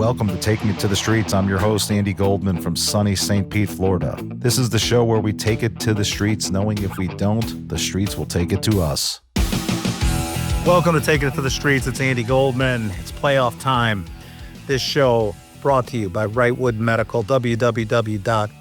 Welcome to Taking It to the Streets. I'm your host, Andy Goldman from sunny St. Pete, Florida. This is the show where we take it to the streets, knowing if we don't, the streets will take it to us. Welcome to Taking It to the Streets. It's Andy Goldman. It's playoff time. This show brought to you by Wrightwood Medical, www.wrightwood,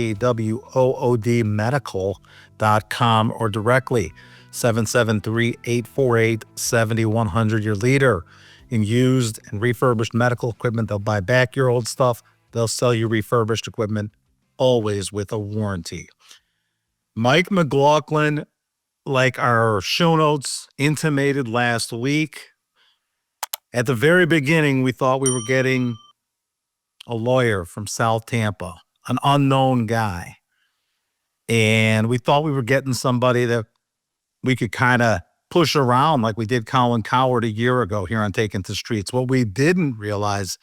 WRIGHTWOOD medical.com, or directly 773-848-7100. Your leader in used and refurbished medical equipment. They'll buy back your old stuff. They'll sell you refurbished equipment, always with a warranty. Mike McLaughlin, like our show notes intimated last week, at the very beginning, we thought we were getting a lawyer from South Tampa, an unknown guy. And we thought we were getting somebody that we could kind of push around like we did Colin Cowherd a year ago here on Taking to the Streets. What we didn't realize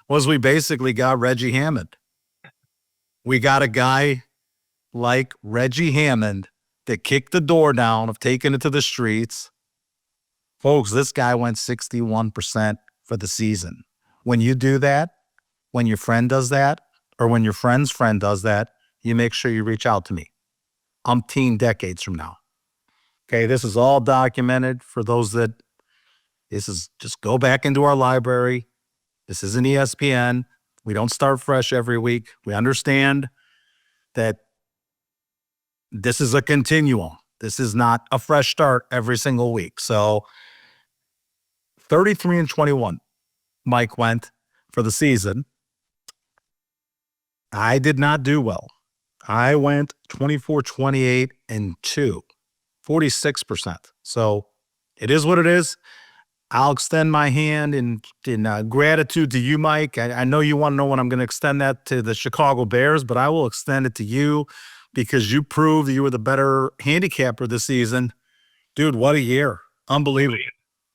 was we basically got Reggie Hammond. We got a guy like Reggie Hammond that kicked the door down of Taking It to the Streets. Folks, this guy went 61% for the season. When you do that, when your friend does that, or when your friend's friend does that, you make sure you reach out to me. Umpteen decades from now. Okay, this is all documented for those that, just go back into our library. This isn't ESPN. We don't start fresh every week. We understand that this is a continuum. This is not a fresh start every single week. So 33-21, Mike went for the season. I did not do well. I went 24-28-2. 46%. So it is what it is. I'll extend my hand in gratitude to you, Mike. I know you want to know when I'm going to extend that to the Chicago Bears, but I will extend it to you because you proved that you were the better handicapper this season. Dude, what a year. Unbelievable.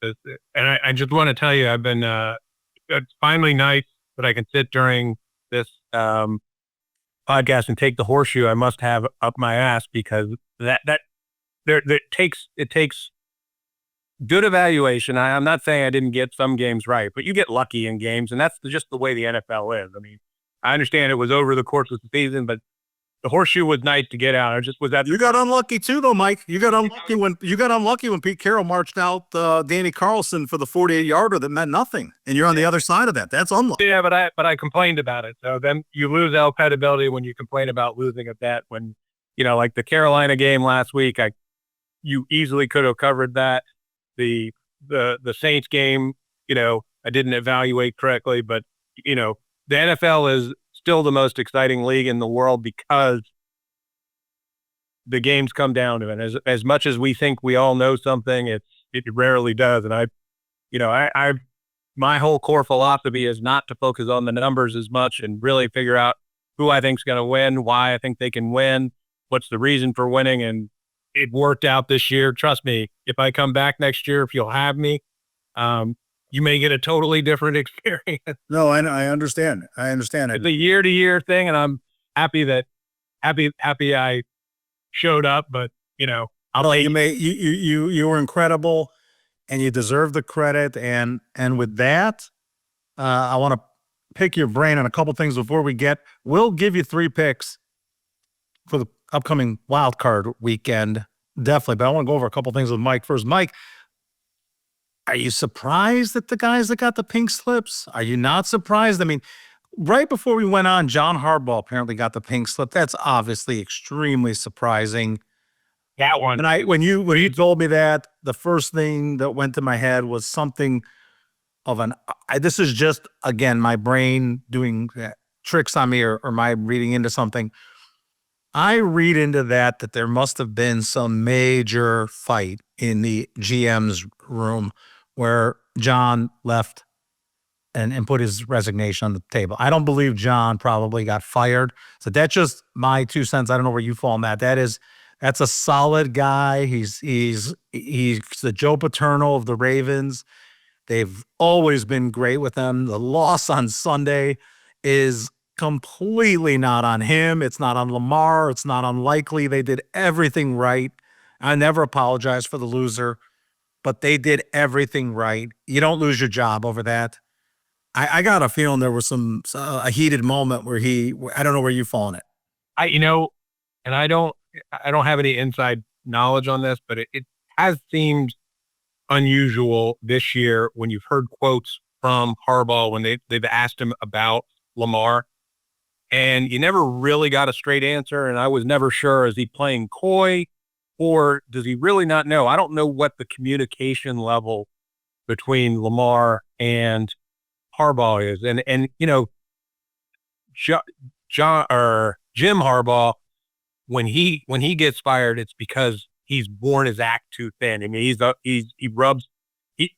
And I just want to tell you, I've been it's finally nice that I can sit during this podcast and take the horseshoe I must have up my ass, because it takes good evaluation. I'm not saying I didn't get some games right, but you get lucky in games, and that's just the way the NFL is. I mean, I understand it was over the course of the season, but the horseshoe was nice to get out. You got unlucky too, though, Mike. You got unlucky when Pete Carroll marched out Danny Carlson for the 48-yarder that meant nothing, and you're on the other side of that. That's unlucky. Yeah, but I complained about it. So then you lose credibility when you complain about losing a bet. When like the Carolina game last week, you easily could have covered that. The Saints game, I didn't evaluate correctly, but the NFL is still the most exciting league in the world because the games come down to it. As much as we think we all know something, it rarely does. And my whole core philosophy is not to focus on the numbers as much and really figure out who I think is going to win, why I think they can win, what's the reason for winning. And it worked out this year. Trust me, if I come back next year, if you'll have me, you may get a totally different experience. No, I understand. I understand it. It's a year-to-year thing, and I'm happy I showed up. But you were incredible, and you deserve the credit. And with that, I want to pick your brain on a couple things before we'll give you 3 picks for the upcoming Wildcard weekend, definitely. But I want to go over a couple things with Mike first. Mike, are you surprised at the guys that got the pink slips? Are you not surprised? I mean, right before we went on, John Harbaugh apparently got the pink slip. That's obviously extremely surprising. That one. And when you told me that, the first thing that went to my head was something of this is just, again, my brain doing tricks on me or my reading into something. I read into that there must have been some major fight in the GM's room where John left and put his resignation on the table. I don't believe John probably got fired. So that's just my 2 cents. I don't know where you fall on that. That's a solid guy. He's the Joe Paterno of the Ravens. They've always been great with him. The loss on Sunday is completely not on him. It's not on Lamar. It's not unlikely. They did everything right. I never apologize for the loser. but they did everything right. You don't lose your job over that. I got a feeling there was a heated moment where I don't know where you fall on it. And I don't have any inside knowledge on this, but it has seemed unusual this year when you've heard quotes from Harbaugh when they've asked him about Lamar, and you never really got a straight answer. And I was never sure, is he playing coy or does he really not know? I don't know what the communication level between Lamar and Harbaugh is. And John or Jim Harbaugh, when he gets fired, it's because he's worn his act too thin. I mean,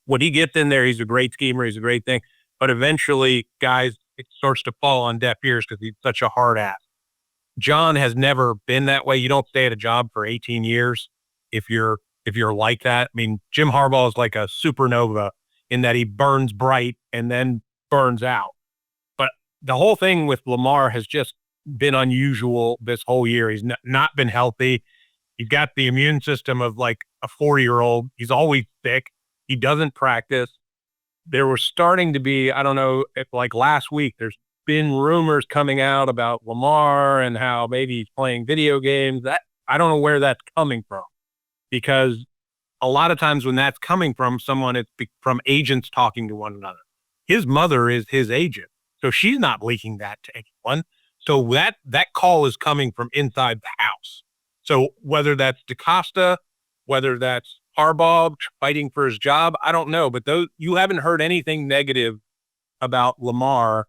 when he gets in there, he's a great schemer, he's a great thing. But eventually, guys, it starts to fall on deaf ears because he's such a hard ass. John has never been that way. You don't stay at a job for 18 years if you're like that. I mean, Jim Harbaugh is like a supernova in that he burns bright and then burns out. But the whole thing with Lamar has just been unusual this whole year. He's not been healthy. He's got the immune system of like a 4-year-old. He's always sick. He doesn't practice. There was starting to be, I don't know, if like last week, there's been rumors coming out about Lamar and how maybe he's playing video games. That I don't know where that's coming from, because a lot of times when that's coming from someone, it's from agents talking to one another. His mother is his agent, so she's not leaking that to anyone. So that call is coming from inside the house. So whether that's DaCosta, whether that's Harbaugh fighting for his job, I don't know. But you haven't heard anything negative about Lamar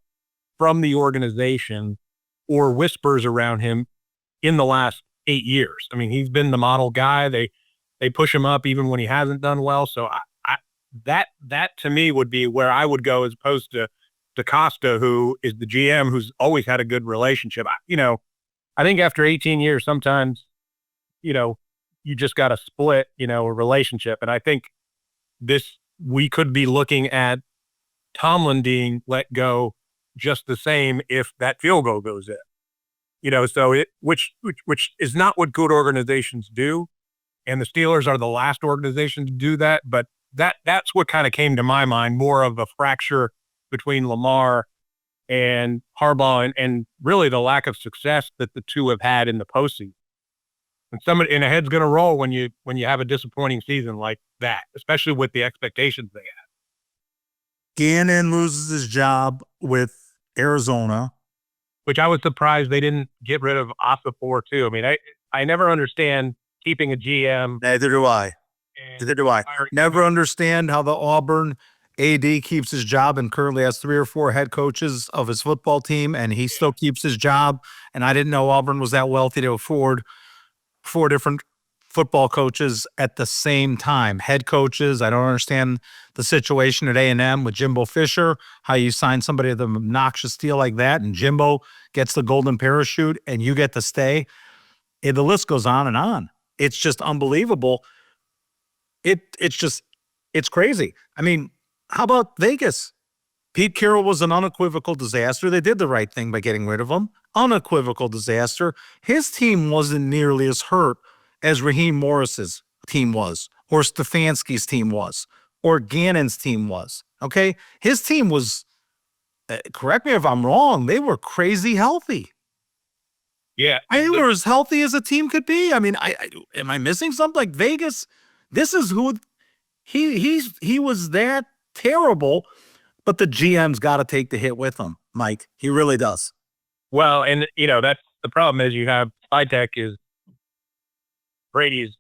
from the organization or whispers around him in the last 8 years. I mean, he's been the model guy. They push him up even when he hasn't done well. So that to me would be where I would go, as opposed to DaCosta, who is the GM, who's always had a good relationship. I think after 18 years, sometimes, you just got to split, a relationship. And I think we could be looking at Tomlin being let go just the same if that field goal goes in, so which is not what good organizations do. And the Steelers are the last organization to do that. But that's what kind of came to my mind, more of a fracture between Lamar and Harbaugh, and really the lack of success that the two have had in the postseason. And a head's going to roll when you have a disappointing season like that, especially with the expectations they have. Gannon loses his job with Arizona, which I was surprised they didn't get rid of Osafor too. I mean, I never understand keeping a GM. Neither do I. Never understand how the Auburn AD keeps his job and currently has 3 or 4 head coaches of his football team, and he still keeps his job. And I didn't know Auburn was that wealthy to afford 4 different football coaches at the same time. Head coaches. I don't understand the situation at A&M with Jimbo Fisher, how you sign somebody with an obnoxious deal like that, and Jimbo gets the golden parachute and you get to stay. The list goes on and on. It's just unbelievable. It's crazy. I mean, how about Vegas? Pete Carroll was an unequivocal disaster. They did the right thing by getting rid of him. Unequivocal disaster. His team wasn't nearly as hurt as Raheem Morris's team was, or Stefanski's team was, or Gannon's team was. Okay? His team was, correct me if I'm wrong, they were crazy healthy. Yeah. They were as healthy as a team could be. I mean, am I missing something? Like Vegas, this is who he was that terrible, but the GM's got to take the hit with him, Mike. He really does. Well, and that's the problem, is you have Tech is Brady's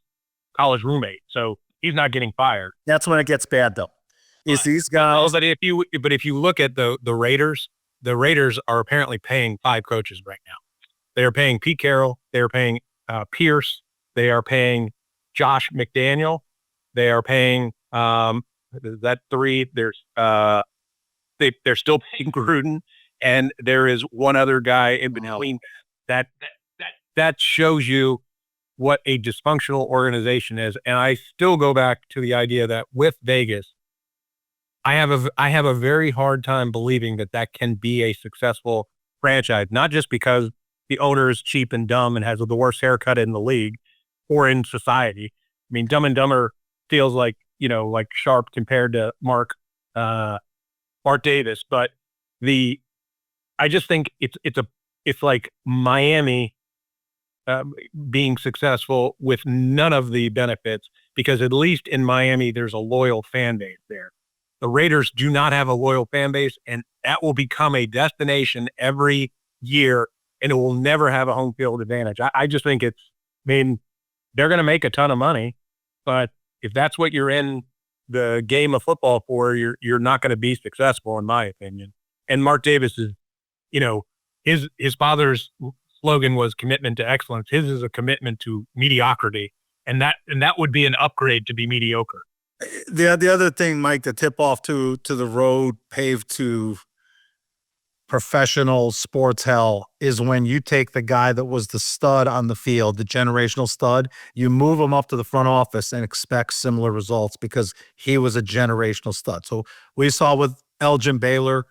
college roommate, so he's not getting fired. That's when it gets bad, though. Is these guys? But if you look at the Raiders are apparently paying 5 coaches right now. They are paying Pete Carroll. They are paying Pierce. They are paying Josh McDaniel. They are paying that 3. There's they're still paying Gruden, and there is one other guy in between. That shows you what a dysfunctional organization is. And I still go back to the idea that with Vegas, I have a very hard time believing that can be a successful franchise, not just because the owner is cheap and dumb and has the worst haircut in the league or in society. I mean, Dumb and Dumber feels like like sharp compared to Mark Davis, but I just think it's like Miami being successful with none of the benefits, because at least in Miami there's a loyal fan base there. The Raiders do not have a loyal fan base, and that will become a destination every year, and it will never have a home field advantage. I just think they're going to make a ton of money, but if that's what you're in the game of football for, you're not going to be successful, in my opinion. And Mark Davis is, his father's slogan was commitment to excellence. His is a commitment to mediocrity, and that would be an upgrade to be mediocre. The other thing, Mike, to tip off to the road paved to professional sports hell is when you take the guy that was the stud on the field, the generational stud, you move him up to the front office and expect similar results because he was a generational stud. So we saw with Elgin Baylor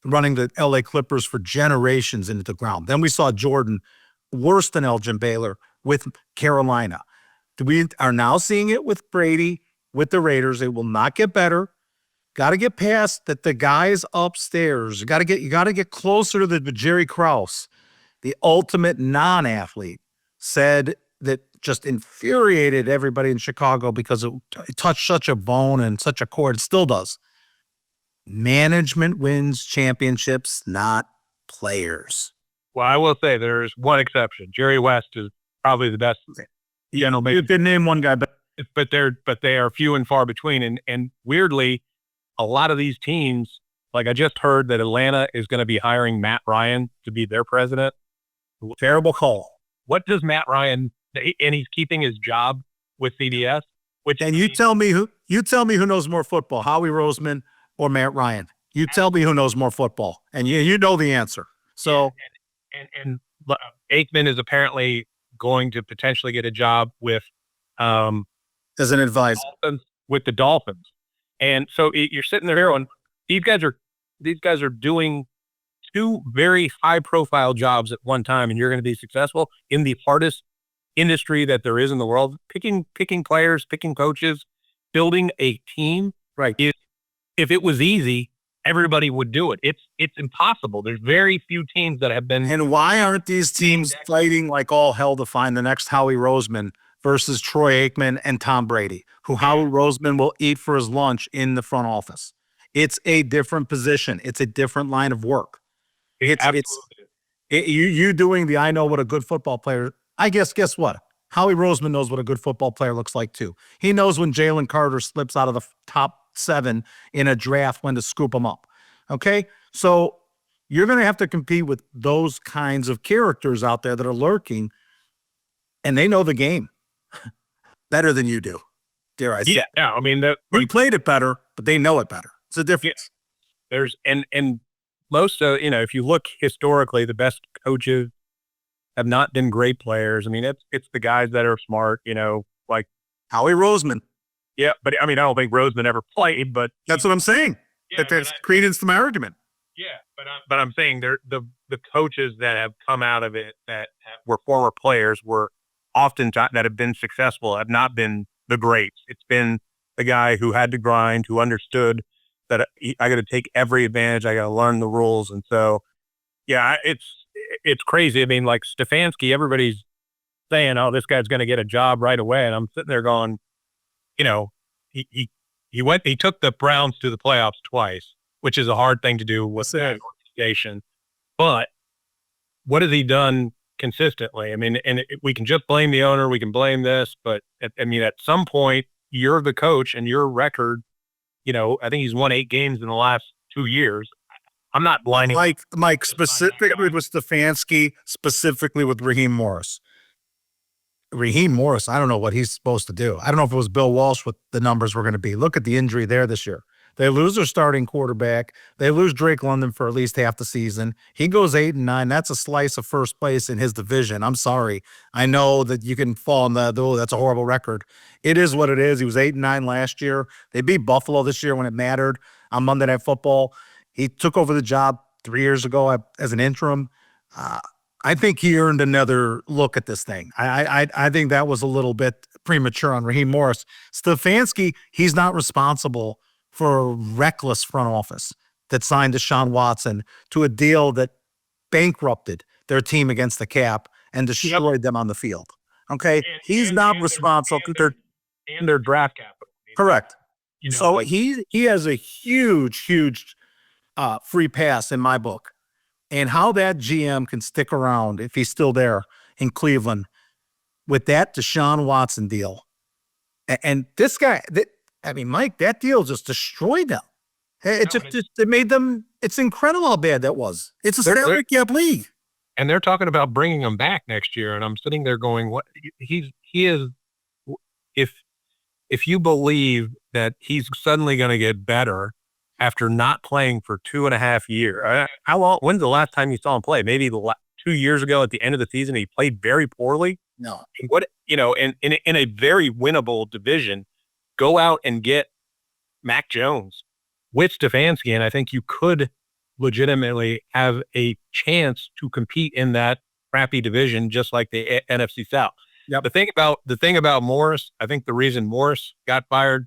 running the LA Clippers for generations into the ground. Then we saw Jordan, worse than Elgin Baylor, with Carolina. We are now seeing it with Brady, with the Raiders. It will not get better. Got to get past that. The guys upstairs. You got to get closer to the Jerry Krause, the ultimate non-athlete, said that just infuriated everybody in Chicago because it touched such a bone and such a chord. It still does. Management wins championships, not players. Well, I will say there's one exception. Jerry West is probably the best. You did name one guy, but they are few and far between. And weirdly, a lot of these teams, like I just heard that Atlanta is going to be hiring Matt Ryan to be their president. Terrible call. What does Matt Ryan, and he's keeping his job with CBS. And you tell me who knows more football, Howie Roseman or Matt Ryan. You tell me who knows more football, and you know the answer. So, and Aikman is apparently going to potentially get a job with as an advisor with the Dolphins. And so you're sitting there going, these guys are doing two very high profile jobs at one time, and you're going to be successful in the hardest industry that there is in the world. Picking players, picking coaches, building a team. Right. If it was easy, everybody would do it. It's impossible. There's very few teams that have been. And why aren't these teams fighting like all hell to find the next Howie Roseman versus Troy Aikman and Tom Brady, who Howie Roseman will eat for his lunch in the front office? It's a different position. It's a different line of work. You doing the I know what a good football player. I guess what? Howie Roseman knows what a good football player looks like too. He knows when Jalen Carter slips out of the top 7 in a draft when to scoop him up. Okay? So you're going to have to compete with those kinds of characters out there that are lurking, and they know the game better than you do, dare I say. Yeah. I mean, we played it better, but they know it better. It's a difference. Yeah. There's and most if you look historically, the best coaches have not been great players. I mean, it's the guys that are smart, like Howie Roseman. Yeah, but I mean, I don't think Roseman ever played, but that's what I'm saying. Yeah, there's credence to my argument. Yeah, but I'm saying the coaches that have come out of it that were former players were often that have been successful have not been the greats. It's been the guy who had to grind, who understood that I got to take every advantage. I got to learn the rules. And so, yeah, it's crazy. I mean, like Stefanski, everybody's saying, oh, this guy's going to get a job right away. And I'm sitting there going, he took the Browns to the playoffs twice, which is a hard thing to do with that organization. But what has he done consistently? I mean, and we can just blame the owner. We can blame this, but at some point you're the coach and your record, I think he's won 8 games in the last 2 years. I'm not blinding. Mike specifically with Stefanski, specifically with Raheem Morris. Raheem Morris, I don't know what he's supposed to do. I don't know if it was Bill Walsh what the numbers were going to be. Look at the injury there this year. They lose their starting quarterback. They lose Drake London for at least half the season. He goes 8-9. That's a slice of first place in his division. I'm sorry. I know that you can fall in that's a horrible record. It is what it is. He was 8-9 last year. They beat Buffalo this year when it mattered on Monday Night Football. He took over the job 3 years ago as an interim. I think he earned another look at this thing. I think that was a little bit premature on Raheem Morris. Stefanski, he's not responsible for a reckless front office that signed Deshaun Watson to a deal that bankrupted their team against the cap and destroyed them on the field. Okay, he's not responsible. And their draft capital. Correct. So like, he has a huge free pass in my book. And how that GM can stick around if he's still there in Cleveland with that Deshaun Watson deal. And this guy, Mike, that deal just destroyed them. It made them. It's incredible how bad that was. It's a salary cap league. And they're talking about bringing him back next year. And I'm sitting there going, what he is, if you believe that he's suddenly going to get better after not playing for 2.5 years, when's the last time you saw him play? Maybe 2 years ago at the end of the season, he played very poorly. No. In a very winnable division, go out and get Mac Jones with Stefanski. And I think you could legitimately have a chance to compete in that crappy division, just like the NFC South. Yep. The thing about Morris, I think the reason Morris got fired,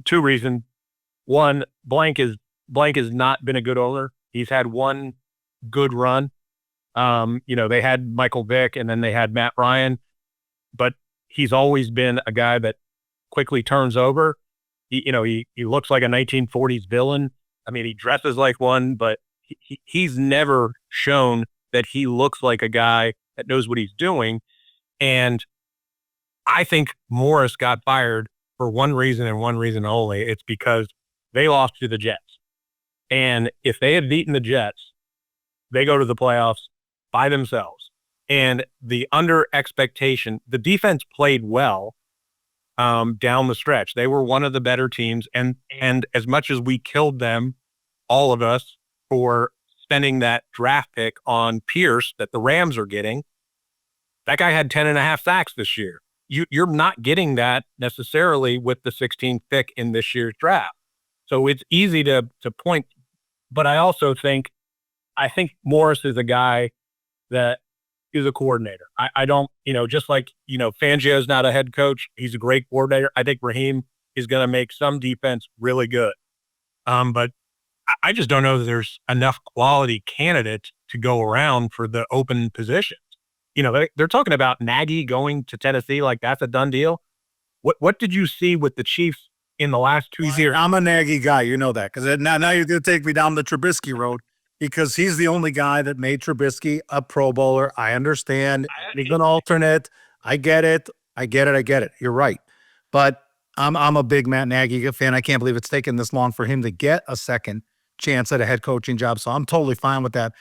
two reasons. One, Blank has not been a good owner. He's had one good run. They had Michael Vick and then they had Matt Ryan, but he's always been a guy that quickly turns over. He looks like a 1940s villain. I mean, he dresses like one, but he's never shown that he looks like a guy that knows what he's doing. And I think Morris got fired for one reason and one reason only. It's because they lost to the Jets. And if they had beaten the Jets, they go to the playoffs by themselves. And the under expectation, the defense played well down the stretch. They were one of the better teams. And as much as we killed them, all of us, for spending that draft pick on Pierce that the Rams are getting, that guy had 10.5 sacks this year. You're not getting that necessarily with the 16th pick in this year's draft. So it's easy to point, but I also think Morris is a guy that is a coordinator. I don't, just like, Fangio's not a head coach. He's a great coordinator. I think Raheem is going to make some defense really good. But I just don't know that there's enough quality candidates to go around for the open positions. They're talking about Nagy going to Tennessee, like that's a done deal. What did you see with the Chiefs in the last 2 years? I'm a Nagy guy, you know that, because now you're going to take me down the Trubisky road, because he's the only guy that made Trubisky a Pro Bowler. I understand. He's an alternate. I get it. You're right. But I'm a big Matt Nagy fan. I can't believe it's taken this long for him to get a second chance at a head coaching job. So I'm totally fine with that,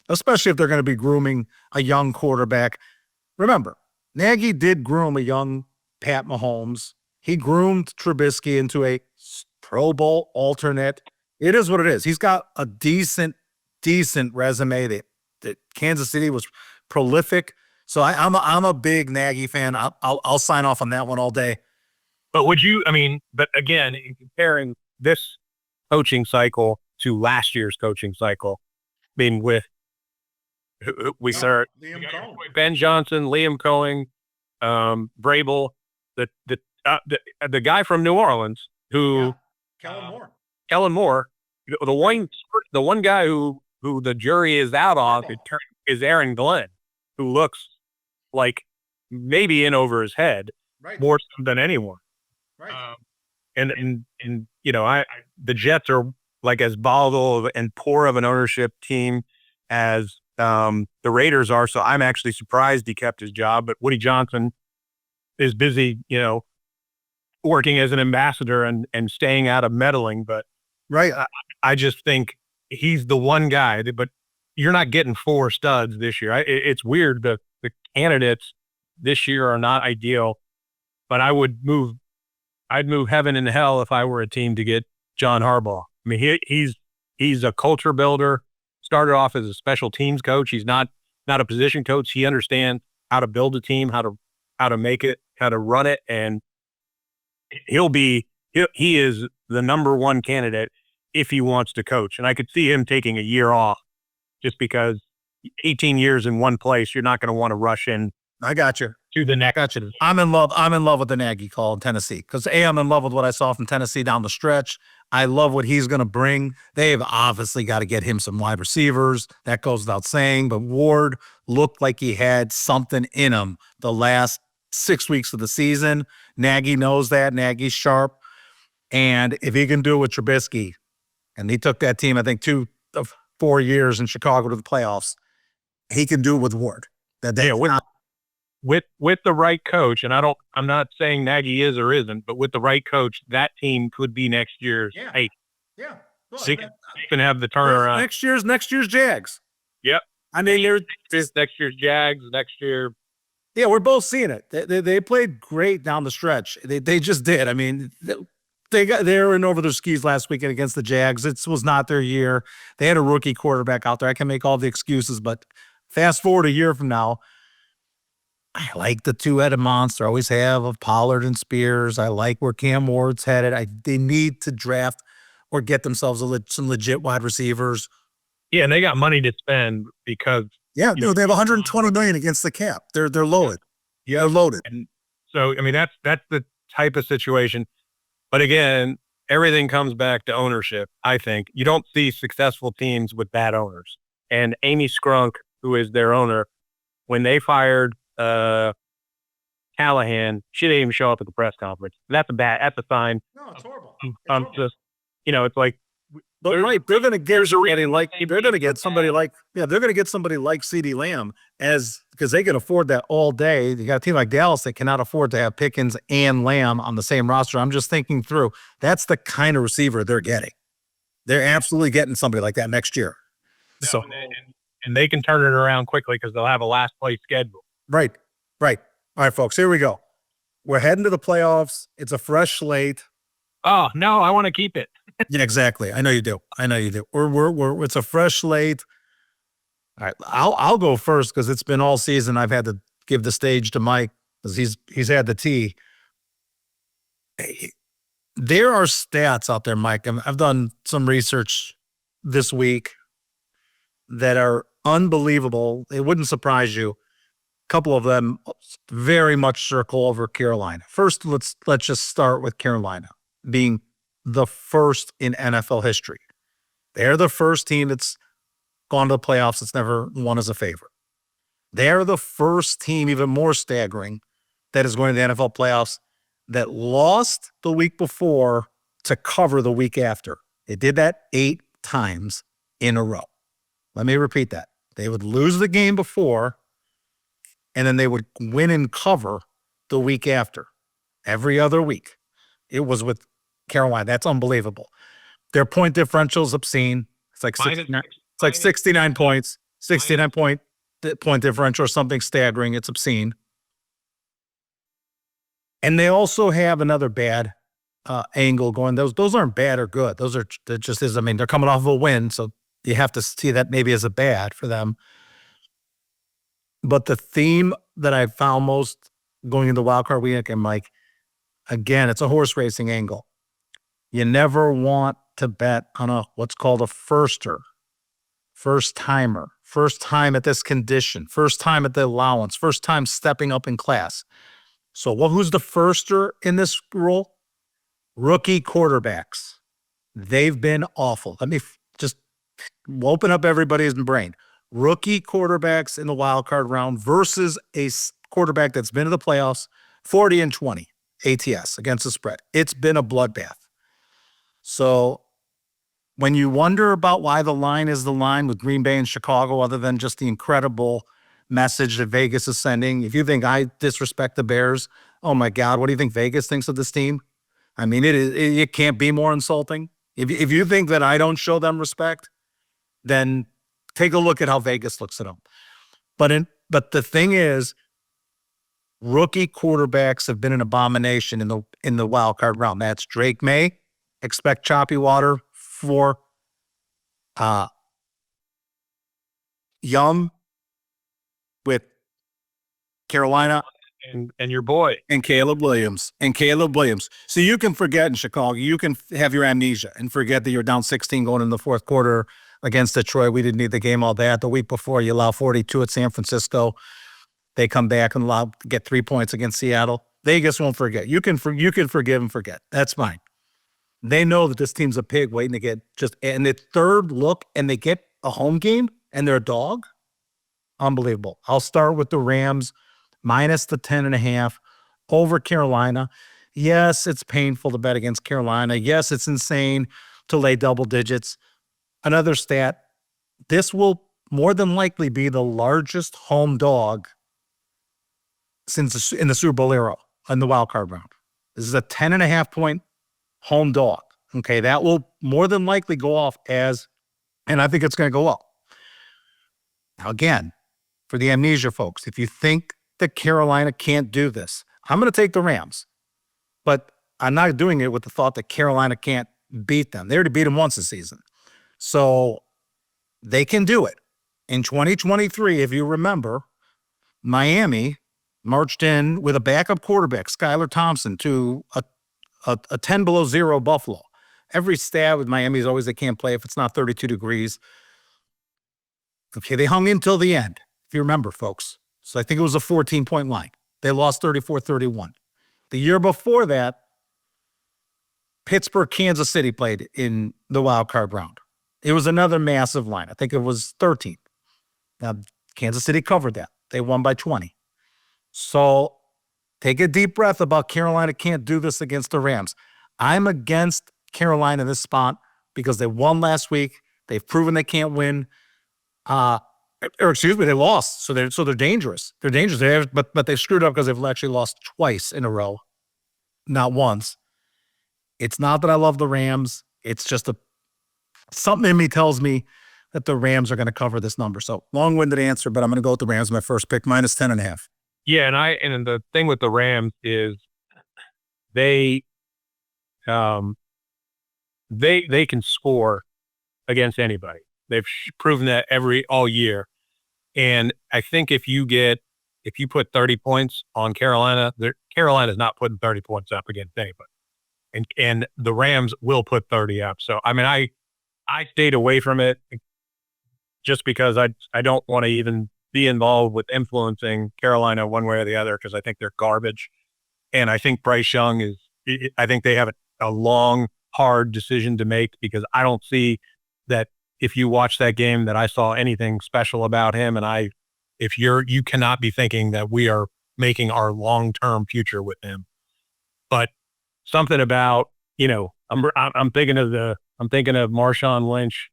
especially if they're going to be grooming a young quarterback. Remember, Nagy did groom a young Pat Mahomes. He groomed Trubisky into a Pro Bowl alternate. It is what it is. He's got a decent resume. That Kansas City was prolific. So I'm a big Nagy fan. I'll sign off on that one all day. But but again, in comparing this coaching cycle to last year's coaching cycle, with Ben Johnson, Liam Cohen, Vrabel, the guy from New Orleans who Kellen Moore, the one guy who the jury is out on is Aaron Glenn, who looks like maybe in over his head more so than anyone. Right. The Jets are like as volatile and poor of an ownership team as the Raiders are. So I'm actually surprised he kept his job. But Woody Johnson is busy, working as an ambassador and staying out of meddling. But I just think he's the one guy. But you're not getting 4 studs this year. It's weird. The candidates this year are not ideal. But I'd move heaven and hell if I were a team to get John Harbaugh. I mean, he's a culture builder. Started off as a special teams coach. He's not a position coach. He understands how to build a team, how to make it, how to run it, and he is the number one candidate if he wants to coach. And I could see him taking a year off just because 18 years in one place, you're not going to want to rush in I got you. to the next. Got you. I'm in love. I'm in love with the Nagy call in Tennessee because I'm in love with what I saw from Tennessee down the stretch. I love what he's going to bring. They've obviously got to get him some wide receivers. That goes without saying. But Ward looked like he had something in him the last 6 weeks of the season. Nagy knows that. Nagy's sharp. And if he can do it with Trubisky, and he took that team, I think, 2 of 4 years in Chicago to the playoffs, he can do it with Ward. With the right coach, and I'm not saying Nagy is or isn't, but with the right coach, that team could be next year's. Yeah. Hey, Yeah. Well, they can have the turnaround. Next year's Jags. Yep. I mean, Next year's Jags. Next year. Yeah, we're both seeing it. They played great down the stretch. They just did. I mean, they were in over their skis last weekend against the Jags. It was not their year. They had a rookie quarterback out there. I can make all the excuses, but fast forward a year from now, I like the two-headed monster. I always have of Pollard and Spears. I like where Cam Ward's headed. They need to draft or get themselves some legit wide receivers. Yeah, and they got money to spend because they have 120 million against the cap. They're loaded. Yeah, they're loaded. And so I mean that's the type of situation. But again, everything comes back to ownership. I think you don't see successful teams with bad owners. And Amy Scrunk, who is their owner, when they fired Callahan, she didn't even show up at the press conference. That's a sign. No, it's horrible. It's like, but right, they're going to get somebody like CeeDee Lamb because they can afford that all day. You got a team like Dallas that cannot afford to have Pickens and Lamb on the same roster. I'm just thinking through. That's the kind of receiver they're getting. They're absolutely getting somebody like that next year. So and they can turn it around quickly because they'll have a last place schedule. Right. All right, folks, here we go. We're heading to the playoffs. It's a fresh slate. Oh, no, I want to keep it. Yeah, exactly. I know you do. It's a fresh slate. All right, I'll go first because it's been all season. I've had to give the stage to Mike because he's had the tea. There are stats out there, Mike. I've done some research this week that are unbelievable. It wouldn't surprise you. A couple of them very much circle over Carolina. First, let's just start with Carolina being the first in NFL history. They're the first team that's gone to the playoffs that's never won as a favorite. They're the first team, even more staggering, that is going to the NFL playoffs that lost the week before to cover the week after. They did that 8 times in a row. Let me repeat that. They would lose the game before, and then they would win and cover the week after. Every other week. It was with Carolina. That's unbelievable. Their point differential is obscene. It's like 69 points. 69 point differential or something staggering. It's obscene. And they also have another bad angle going. Those aren't bad or good. That just is. I mean, they're coming off of a win, so you have to see that maybe as a bad for them. But the theme that I found most going into Wildcard weekend, Mike, again, it's a horse racing angle. You never want to bet on what's called a first-timer, first time at this condition, first time at the allowance, first time stepping up in class. So who's the firster in this role? Rookie quarterbacks. They've been awful. Let me just open up everybody's brain. Rookie quarterbacks in the wild card round versus a quarterback that's been to the playoffs, 40-20 ATS against the spread. It's been a bloodbath. So when you wonder about why the line is the line with Green Bay and Chicago, other than just the incredible message that Vegas is sending, if you think I disrespect the Bears, oh my God, what do you think Vegas thinks of this team? I mean, it can't be more insulting. If you think that I don't show them respect, then take a look at how Vegas looks at them. But the thing is, rookie quarterbacks have been an abomination in the wild card round. That's Drake May. Expect choppy water for Young with Carolina. And your boy. And Caleb Williams. So you can forget in Chicago, you can have your amnesia and forget that you're down 16 going in the fourth quarter against Detroit. We didn't need the game all that. The week before, you allow 42 at San Francisco. They come back and get 3 points against Seattle. Vegas won't forget. You can forgive and forget. That's fine. They know that this team's a pig waiting to get and the third look, and they get a home game and they're a dog. Unbelievable. I'll start with the Rams minus the 10.5 over Carolina. Yes, it's painful to bet against Carolina. Yes, it's insane to lay double digits. Another stat, this will more than likely be the largest home dog in the Super Bowl era in the wildcard round. This is a 10.5 point home dog. Okay, that will more than likely go off and I think it's going to go up. Now, again, for the amnesia folks, if you think that Carolina can't do this, I'm going to take the Rams. But I'm not doing it with the thought that Carolina can't beat them. They already beat them once this season. So they can do it. In 2023, if you remember, Miami marched in with a backup quarterback, Skylar Thompson, to a 10 below zero Buffalo. Every stat with Miami is always they can't play if it's not 32 degrees. Okay, they hung in till the end, if you remember, folks. So I think it was a 14-point line. They lost 34-31. The year before that, Pittsburgh, Kansas City played in the wild card round. It was another massive line. I think it was 13. Now, Kansas City covered that. They won by 20. So take a deep breath about Carolina can't do this against the Rams. I'm against Carolina in this spot because they won last week. They've proven they can't win. They lost. So they're dangerous. They're dangerous. But they screwed up because they've actually lost twice in a row, not once. It's not that I love the Rams. It's just something in me tells me that the Rams are going to cover this number. So long-winded answer, but I'm going to go with the Rams. My first pick, minus 10.5. Yeah, and the thing with the Rams is they can score against anybody. They've proven that all year. And I think if you put 30 points on Carolina, Carolina's not putting 30 points up against anybody. And the Rams will put 30 up. So, I mean, I stayed away from it just because I don't want to even be involved with influencing Carolina one way or the other because I think they're garbage. And I think Bryce Young I think they have a long, hard decision to make because I don't see that if you watch that game that I saw anything special about him. And you cannot be thinking that we are making our long-term future with him. But something about, I'm thinking of Marshawn Lynch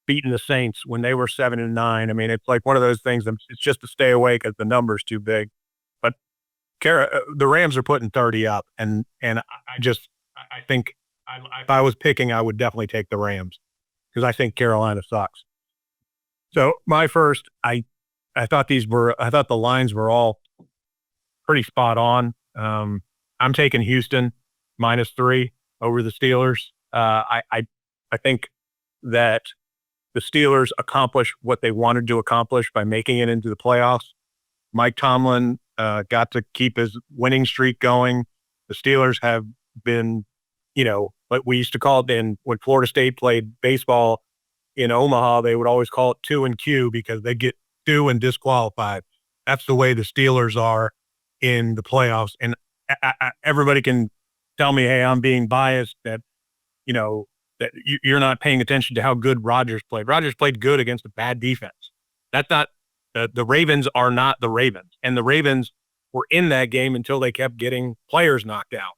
beating the Saints when they were 7-9. I mean, it's like one of those things. It's just to stay away because the number's too big. But the Rams are putting 30 up, and I think if I was picking, I would definitely take the Rams because I think Carolina sucks. So my first, I thought the lines were all pretty spot on. I'm taking Houston -3 over the Steelers. I think that the Steelers accomplished what they wanted to accomplish by making it into the playoffs. Mike Tomlin got to keep his winning streak going. The Steelers have been, what we used to call it when Florida State played baseball in Omaha, they would always call it 2 and Q because they get 2 and disqualified. That's the way the Steelers are in the playoffs. And everybody can tell me, hey, I'm being biased, that you're not paying attention to how good Rodgers played. Rodgers played good against a bad defense. That's not the Ravens are not the Ravens. And the Ravens were in that game until they kept getting players knocked out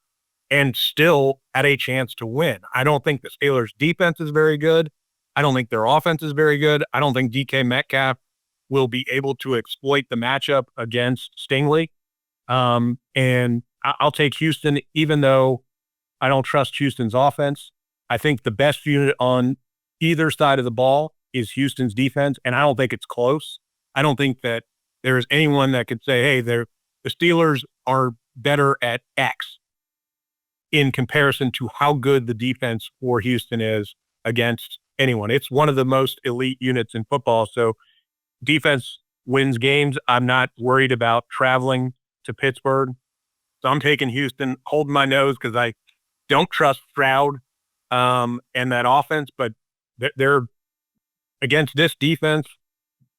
and still had a chance to win. I don't think the Steelers' defense is very good. I don't think their offense is very good. I don't think DK Metcalf will be able to exploit the matchup against Stingley. And I'll take Houston, even though I don't trust Houston's offense. I think the best unit on either side of the ball is Houston's defense, and I don't think it's close. I don't think that there is anyone that could say, hey, the Steelers are better at X in comparison to how good the defense for Houston is against anyone. It's one of the most elite units in football. So defense wins games. I'm not worried about traveling to Pittsburgh. So I'm taking Houston, holding my nose because I don't trust Stroud and that offense, but they're against this defense,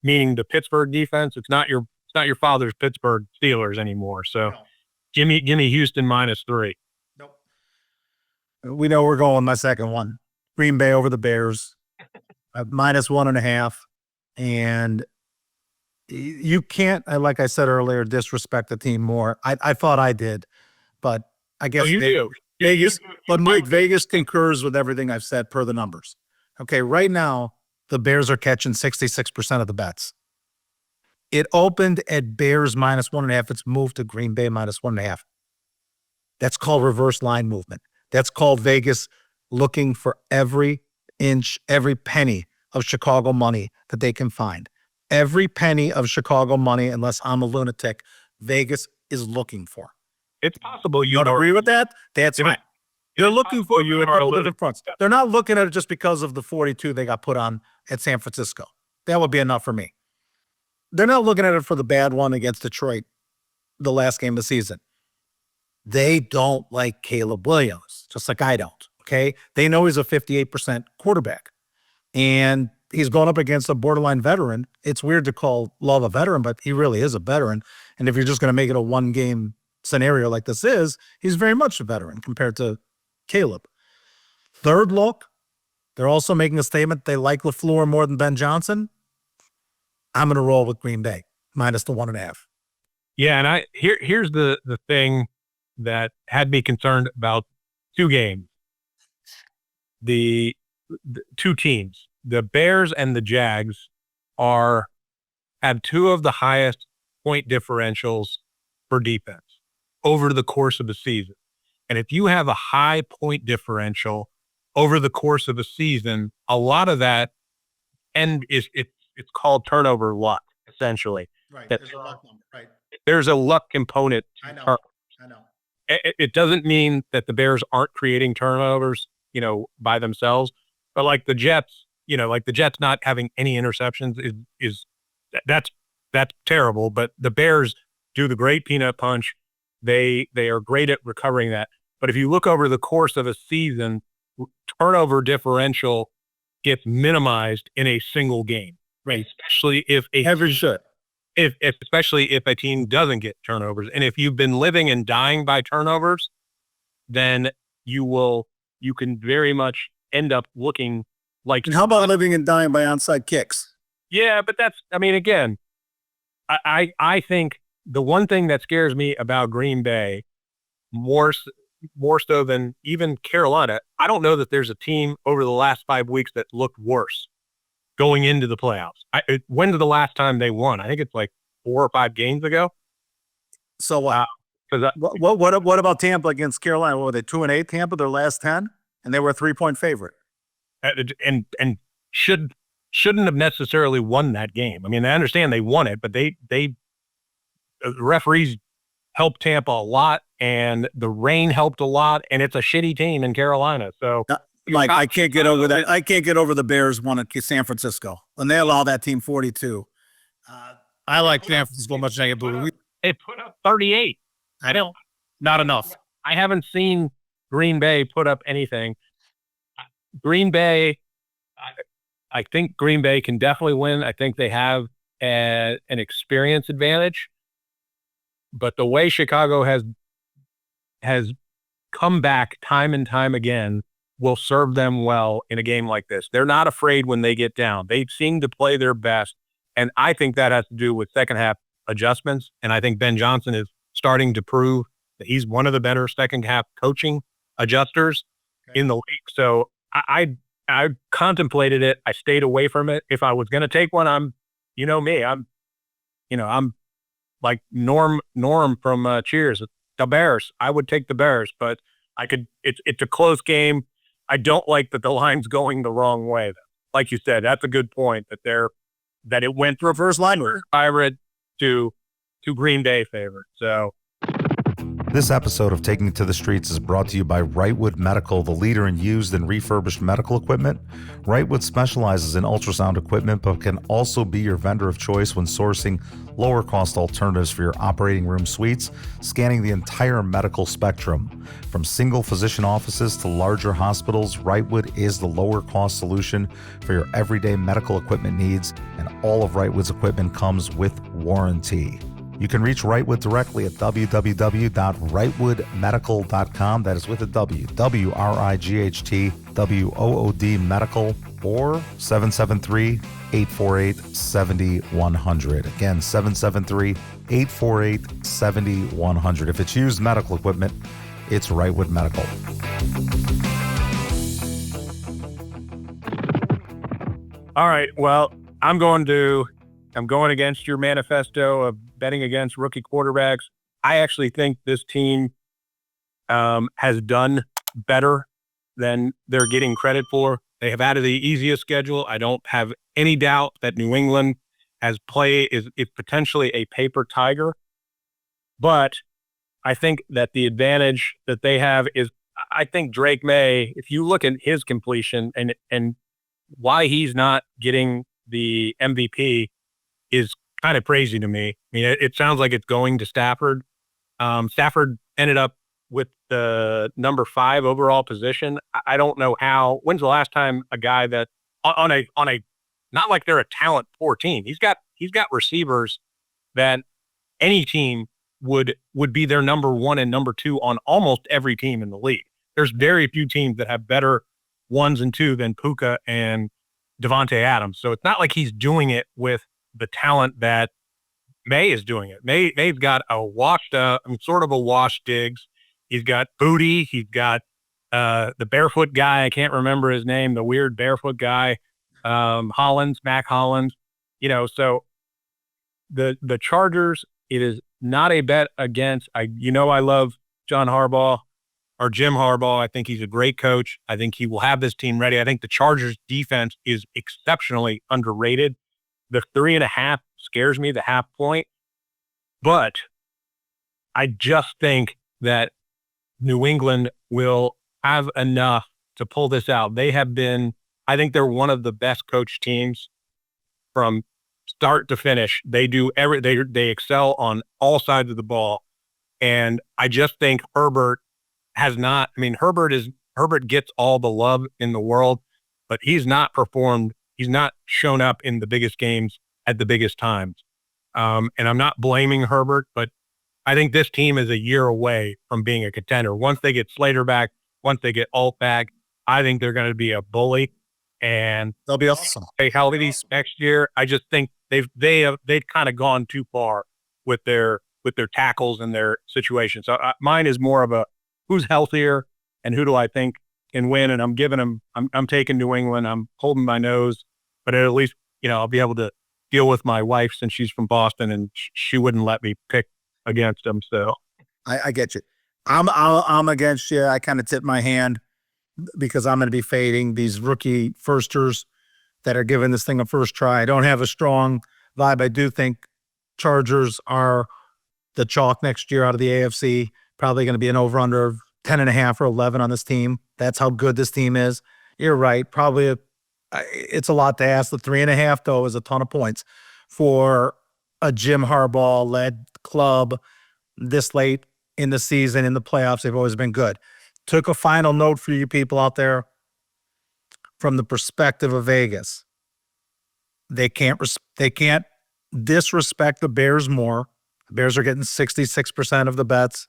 meaning the Pittsburgh defense, it's not your father's Pittsburgh Steelers anymore. So give me Houston -3. Nope. We know we're going my second one. Green Bay over the Bears, -1.5. And you can't, like I said earlier, disrespect the team more. I thought I did, but I guess you do. Vegas, but Mike, Vegas concurs with everything I've said per the numbers. Okay, right now, the Bears are catching 66% of the bets. It opened at Bears -1.5. It's moved to Green Bay -1.5. That's called reverse line movement. That's called Vegas looking for every inch, every penny of Chicago money that they can find. Every penny of Chicago money, unless I'm a lunatic, Vegas is looking for. It's possible You don't agree with that? That's right. They're looking for you at a couple different fronts. They're not looking at it just because of the 42 they got put on at San Francisco. That would be enough for me. They're not looking at it for the bad one against Detroit, the last game of the season. They don't like Caleb Williams, just like I don't, okay? They know he's a 58% quarterback, and he's going up against a borderline veteran. It's weird to call Love a veteran, but he really is a veteran. And if you're just going to make it a one-game scenario like this is, he's very much a veteran compared to Caleb. Third look, they're also making a statement they like LaFleur more than Ben Johnson. I'm going to roll with Green Bay, -1.5. Yeah, and here's the thing that had me concerned about two games. The two teams, the Bears and the Jags, have two of the highest point differentials for defense over the course of the season. And if you have a high point differential over the course of a season, a lot of that it's called turnover luck, essentially. Right. There's a luck number, right? There's a luck component. I know. It doesn't mean that the Bears aren't creating turnovers, by themselves, but like the Jets, the Jets not having any interceptions that's terrible. But the Bears do the great peanut punch. They are great at recovering that. But if you look over the course of a season, turnover differential gets minimized in a single game, right? Especially if especially if a team doesn't get turnovers. And if you've been living and dying by turnovers, then you can very much end up looking like. And how about living and dying by onside kicks? Yeah, but again, I think the one thing that scares me about Green Bay more so than even Carolina, I don't know that there's a team over the last 5 weeks that looked worse going into the playoffs. When's the last time they won? I think it's like 4 or 5 games ago. So what about Tampa against Carolina? What were they, 2-8 Tampa, their last 10? And they were a 3-point favorite. And shouldn't have necessarily won that game. I mean, I understand they won it, but the referees helped Tampa a lot, and the rain helped a lot, and it's a shitty team in Carolina. So Mike, I can't get over that. I can't get over the Bears won at San Francisco, and they allow that team 42. I like San Francisco much. It put up 38. Not enough. I haven't seen Green Bay put up anything. Green Bay, I think Green Bay can definitely win. I think they have an experience advantage. But the way Chicago has come back time and time again will serve them well in a game like this. They're not afraid when they get down. They seem to play their best. And I think that has to do with second half adjustments. And I think Ben Johnson is starting to prove that he's one of the better second half coaching adjusters in the league. So I contemplated it. I stayed away from it. If I was going to take one, I'm like Norm from Cheers, the Bears. I would take the Bears, but it's a close game. I don't like that the line's going the wrong way. Like you said, that's a good point that it went reverse line favorite to Green Bay favorite. So This episode of Taking It to the Streets is brought to you by Wrightwood Medical, the leader in used and refurbished medical equipment. Wrightwood specializes in ultrasound equipment, but can also be your vendor of choice when sourcing lower cost alternatives for your operating room suites, scanning the entire medical spectrum. From single physician offices to larger hospitals, Wrightwood is the lower cost solution for your everyday medical equipment needs, and all of Wrightwood's equipment comes with warranty. You can reach Wrightwood directly at www.wrightwoodmedical.com. That is with a W, WRIGHTWOOD medical, or 773-848-7100. Again, 773-848-7100. If it's used medical equipment, it's Wrightwood Medical. All right. Well, I'm going against your manifesto of betting against rookie quarterbacks. I actually think this team has done better than they're getting credit for. They have added the easiest schedule. I don't have any doubt that New England is potentially a paper tiger. But I think that the advantage that they have is, I think Drake May, if you look at his completion and why he's not getting the MVP, is kind of crazy to me. I mean, it sounds like it's going to Stafford. Stafford ended up with the number 5 overall position. I don't know how. When's the last time a guy that on a not like they're a talent poor team. He's got receivers that any team would be their number 1 and number 2 on almost every team in the league. There's very few teams that have better 1s and 2 than Puka and Devontae Adams. So it's not like he's doing it with the talent that May is doing it. May's got sort of a washed Diggs. He's got Booty. He's got the barefoot guy. I can't remember his name. The weird barefoot guy, Mac Hollins. So the Chargers. It is not a bet against. I love Jim Harbaugh. I think he's a great coach. I think he will have this team ready. I think the Chargers defense is exceptionally underrated. The 3.5 scares me, the half point. But I just think that New England will have enough to pull this out. I think they're one of the best coached teams from start to finish. They excel on all sides of the ball. And I just think Herbert gets all the love in the world, but he's not performed. He's not shown up in the biggest games at the biggest times. And I'm not blaming Herbert, but I think this team is a year away from being a contender. Once they get Slater back, once they get Alt back, I think they're going to be a bully, and They'll be awesome. Hey, healthy next year. I just think they've kind of gone too far with their tackles and their situation. So mine is more of a who's healthier and who do I think can win. And I'm taking New England. I'm holding my nose, but at least, I'll be able to deal with my wife since she's from Boston and she wouldn't let me pick against them. So I get you. I'm against you. I kind of tip my hand because I'm going to be fading these rookie firsters that are giving this thing a first try. I don't have a strong vibe. I do think Chargers are the chalk next year out of the AFC. Probably going to be an over-under of 10.5 or 11 on this team. That's how good this team is. You're right. Probably it's a lot to ask. The 3.5, though, is a ton of points for a Jim Harbaugh-led club this late in the season, in the playoffs. They've always been good. Took a final note for you people out there from the perspective of Vegas. They can't disrespect the Bears more. The Bears are getting 66% of the bets.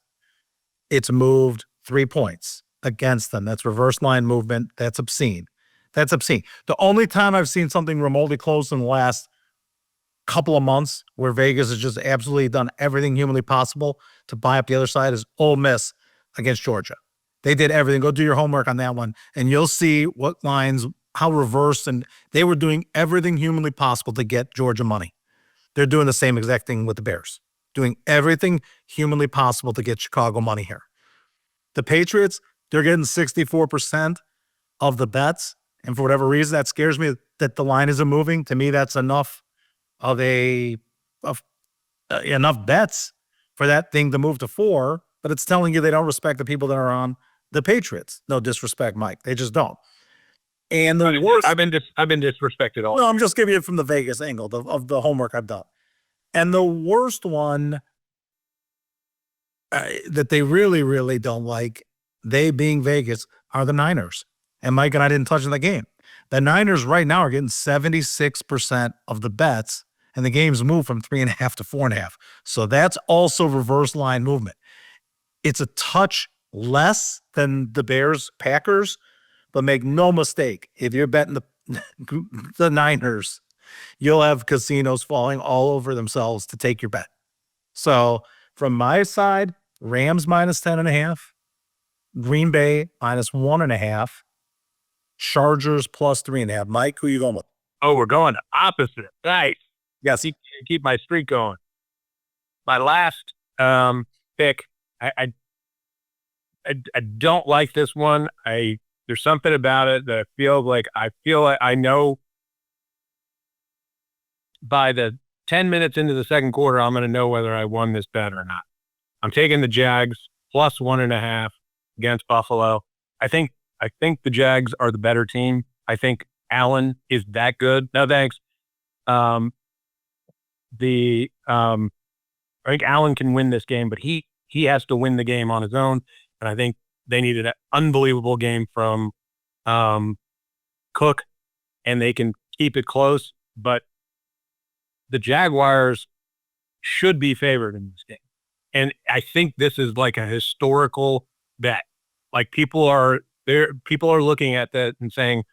It's moved 3 points against them. That's reverse line movement. That's obscene. The only time I've seen something remotely close in the last couple of months where Vegas has just absolutely done everything humanly possible to buy up the other side is Ole Miss against Georgia. They did everything. Go do your homework on that one, and you'll see what lines, how reversed, and they were doing everything humanly possible to get Georgia money. They're doing the same exact thing with the Bears, doing everything humanly possible to get Chicago money here. The Patriots, they're getting 64% of the bets, and for whatever reason, that scares me that the line isn't moving. To me, that's enough of enough bets for that thing to move to 4. but it's telling you they don't respect the people that are on the Patriots. No disrespect, Mike. They just don't. And the worst, I've been disrespected all. no, I'm just giving you from the Vegas angle of the homework I've done. And the worst one that they really, really don't like, they being Vegas, are the Niners. And Mike and I didn't touch on the game. The Niners right now are getting 76% of the bets, and the game's moved from 3.5 to 4.5. So that's also reverse line movement. It's a touch less than the Bears Packers, but make no mistake, if you're betting the Niners, you'll have casinos falling all over themselves to take your bet. So from my side, Rams minus 10.5, Green Bay minus 1.5, Chargers plus 3.5. Mike, who you going with? Oh, we're going opposite. Nice. Yes. Keep my streak going. My last pick, I don't like this one. There's something about it that I feel like I know by the 10 minutes into the second quarter, I'm going to know whether I won this bet or not. I'm taking the Jags plus 1.5 against Buffalo. I think the Jags are the better team. I think Allen is that good. No, thanks. I think Allen can win this game, but he has to win the game on his own. And I think they needed an unbelievable game from Cook, and they can keep it close. But the Jaguars should be favored in this game. And I think this is like a historical bet. Like people are looking at that and saying,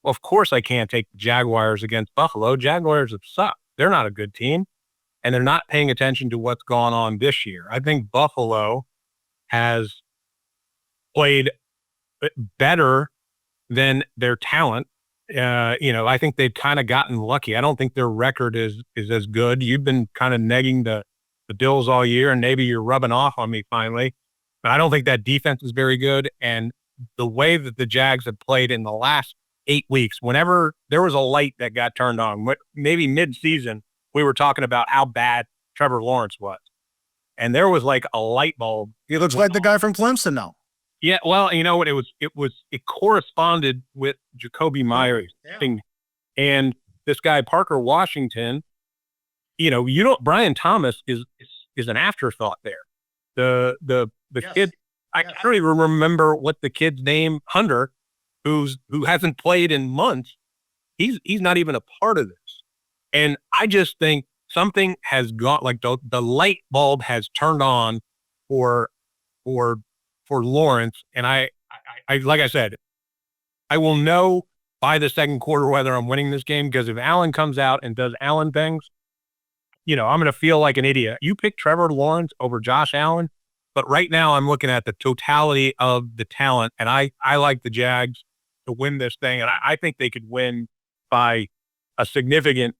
well, of course I can't take the Jaguars against Buffalo. Jaguars have sucked. They're not a good team. And they're not paying attention to what's gone on this year. I think Buffalo has played better than their talent. I think they've kind of gotten lucky. I don't think their record is as good. You've been kind of negging the Bills all year, and maybe you're rubbing off on me finally. But I don't think that defense is very good. And the way that the Jags have played in the last 8 weeks, whenever there was a light that got turned on, maybe mid-season, we were talking about how bad Trevor Lawrence was. And there was like a light bulb. He looks like the guy from Clemson now. Yeah, well, you know what? It corresponded with Jacoby Myers thing. And this guy, Parker Washington, Brian Thomas is an afterthought there. The kid, I can't even remember what the kid's name, Hunter, who hasn't played in months. He's not even a part of this. And I just think something has gone, like the light bulb has turned on for Lawrence. And I like I said, I will know by the second quarter whether I'm winning this game, because if Allen comes out and does Allen things, I'm going to feel like an idiot. You pick Trevor Lawrence over Josh Allen, but right now I'm looking at the totality of the talent, and I like the Jags to win this thing, and I think they could win by a significant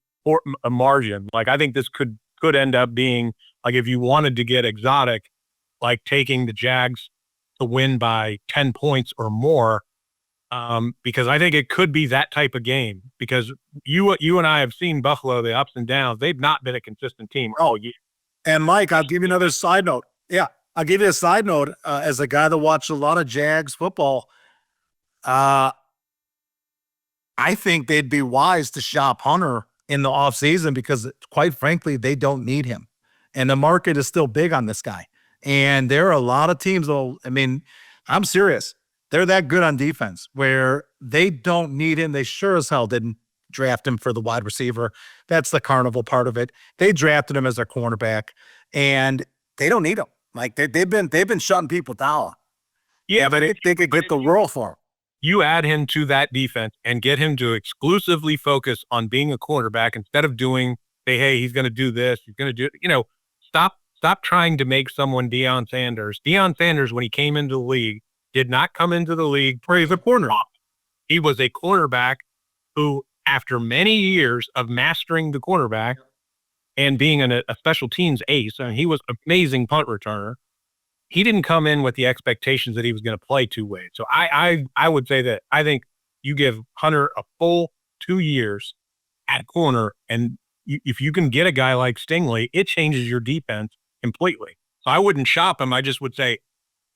margin. Like, I think this could end up being, like, if you wanted to get exotic, like taking the Jags to win by 10 points or more, because I think it could be that type of game. Because you and I have seen Buffalo, the ups and downs. They've not been a consistent team all year. And Mike, I'll give you another side note. Yeah, I'll give you a side note. As a guy that watched a lot of Jags football, I think they'd be wise to shop Hunter in the offseason, because quite frankly, they don't need him. And the market is still big on this guy. And there are a lot of teams, though. I mean, I'm serious. They're that good on defense where they don't need him. They sure as hell didn't draft him for the wide receiver. That's the carnival part of it. They drafted him as their cornerback, and they don't need him. Like they've been shutting people down. Yeah, but they could get the world for him. You add him to that defense and get him to exclusively focus on being a quarterback instead of doing, hey, he's going to do this. He's going to do, stop trying to make someone Deion Sanders. Deion Sanders, when he came into the league, did not come into the league for the corner. He was a quarterback who, after many years of mastering the quarterback and being a special teams ace, and he was an amazing punt returner, he didn't come in with the expectations that he was going to play two ways. So I would say that I think you give Hunter a full 2 years at corner, and if you can get a guy like Stingley, it changes your defense completely. I wouldn't shop him. I just would say,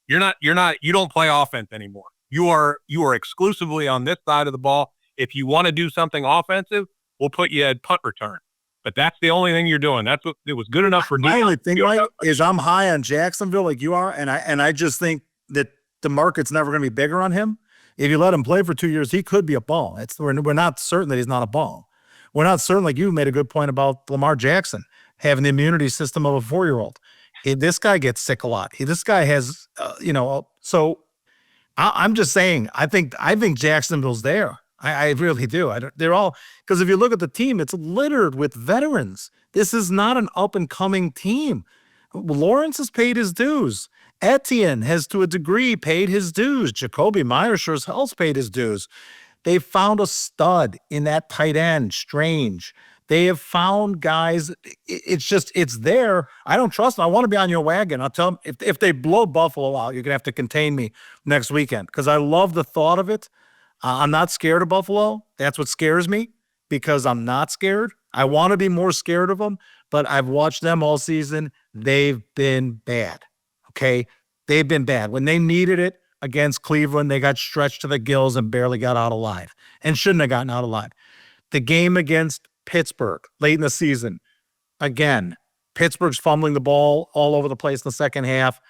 you don't play offense anymore. You are exclusively on this side of the ball. If you want to do something offensive, we'll put you at punt return. But that's the only thing you're doing. That's what it was good enough for. My only thing, Mike, is I'm high on Jacksonville like you are, and I just think that the market's never going to be bigger on him. If you let him play for 2 years, he could be a ball. We're not certain that he's not a ball. We're not certain, like you made a good point about Lamar Jackson having the immunity system of a 4-year-old. This guy gets sick a lot. This guy has, so I'm just saying, I think Jacksonville's there. I really do. They're all, because if you look at the team, it's littered with veterans. This is not an up and coming team. Lawrence has paid his dues. Etienne has, to a degree, paid his dues. Jacoby Myers sure as hell's paid his dues. They found a stud in that tight end, Strange. They have found guys. It's there. I don't trust them. I want to be on your wagon. I'll tell them if they blow Buffalo out, you're going to have to contain me next weekend because I love the thought of it. I'm not scared of Buffalo. That's what scares me because I'm not scared. I want to be more scared of them, but I've watched them all season. They've been bad. Okay? They've been bad. When they needed it against Cleveland, they got stretched to the gills and barely got out alive and shouldn't have gotten out alive. The game against Pittsburgh late in the season, again, Pittsburgh's fumbling the ball all over the place in the second half.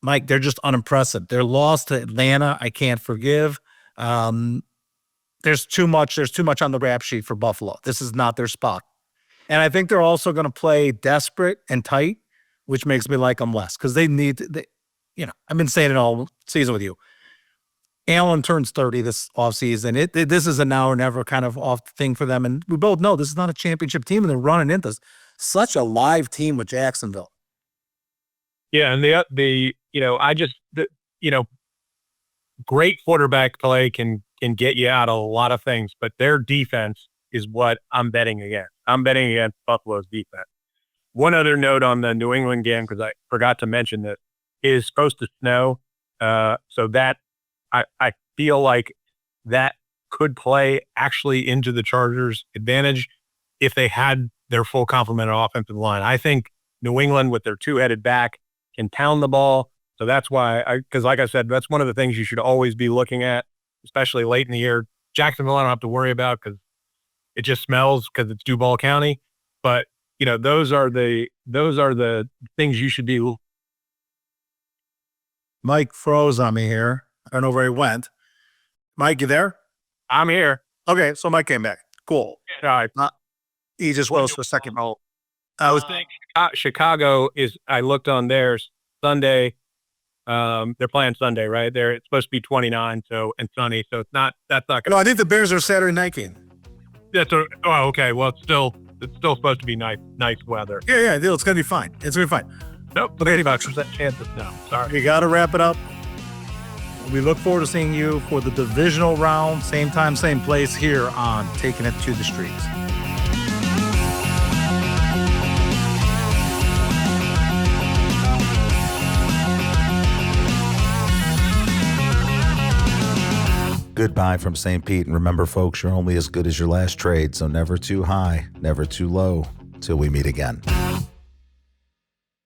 Mike, they're just unimpressive. Their loss to Atlanta, I can't forgive. There's too much on the rap sheet for Buffalo. This is not their spot. And I think they're also going to play desperate and tight, which makes me like them less because I've been saying it all season with you. Allen turns 30 this offseason. This is a now or never kind of off thing for them. And we both know this is not a championship team, and they're running into such a live team with Jacksonville. Yeah, and great quarterback play can get you out of a lot of things, but their defense is what I'm betting against. I'm betting against Buffalo's defense. One other note on the New England game, because I forgot to mention that it is supposed to snow. So that I feel like that could play actually into the Chargers' advantage if they had their full complement of offensive line. I think New England with their two-headed back can pound the ball. So that's why because like I said, that's one of the things you should always be looking at, especially late in the year. Jacksonville, I don't have to worry about because it just smells because it's Duval County. But those are the things you should be. Mike froze on me here. I don't know where he went. Mike, you there? I'm here. Okay, so Mike came back. Cool. All right. He just was for a second. I was thinking Chicago is. I looked on theirs Sunday. They're playing Sunday, right? It's supposed to be 29, and sunny, so it's not. That's not. No, I think the Bears are Saturday night game. Okay. Well, it's still supposed to be nice weather. Yeah. It's gonna be fine. It's gonna be fine. Nope, but 85% chance of snow. Sorry. We got to wrap it up. We look forward to seeing you for the divisional round, same time, same place here on Taking It to the Streets. Goodbye from St. Pete, and remember, folks, you're only as good as your last trade, so never too high, never too low, till we meet again.